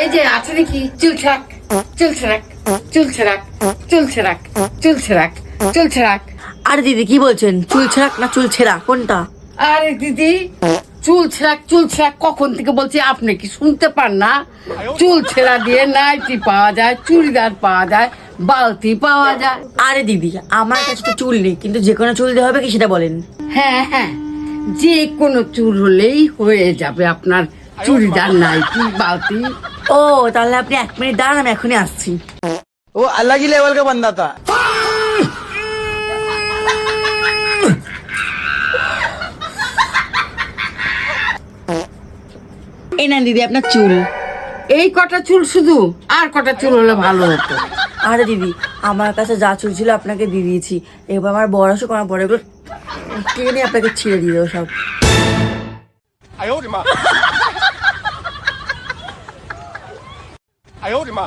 এই যে আছে নাকি চুল ছাক, চুল ছাক, চুল ছাক, চুল ছাক, চুল ছাক, চুল ছাক। আরে দিদি কি বলছেন, চুল ছেঁড়া না চুল ছেঁড়া কোনটা? আরে দিদি চুল ছেঁড়া, চুল ছেঁড়া কখন থেকে বলছি, আপনি কি শুনতে পান না? চুল ছেঁড়া দিয়ে নাইটি পাওয়া যায়, চুড়িদার পাওয়া যায়, বালতি পাওয়া যায়। আরে দিদি আমার কাছে তো চুল নেই, কিন্তু যে কোনো চুল দিয়ে হবে কি সেটা বলেন। হ্যাঁ হ্যাঁ, যে কোনো চুল হলেই হয়ে যাবে আপনার, চুড়িদার, নাইটি, বালতি। ও তাহলে আপনি 1 মিনিট দাঁড়ান, আমি এখনই আসছি। वो अलग ही लेवल का बंदा था। এই নেন দিদি আপনার চুল। এই কটা চুল শুধু? আর কটা চুল হলে ভালো হতো। আরে দিদি আমার কাছে যা চুল ছিল আপনাকে দিয়ে দিয়েছি, এবার আমার বড় অসুখ, আমার বড় এগুলো টেনে নিয়ে আপনাকে ছিঁড়ে দিয়ে দেবো সব। 哎呦我的妈！哎呦我的妈！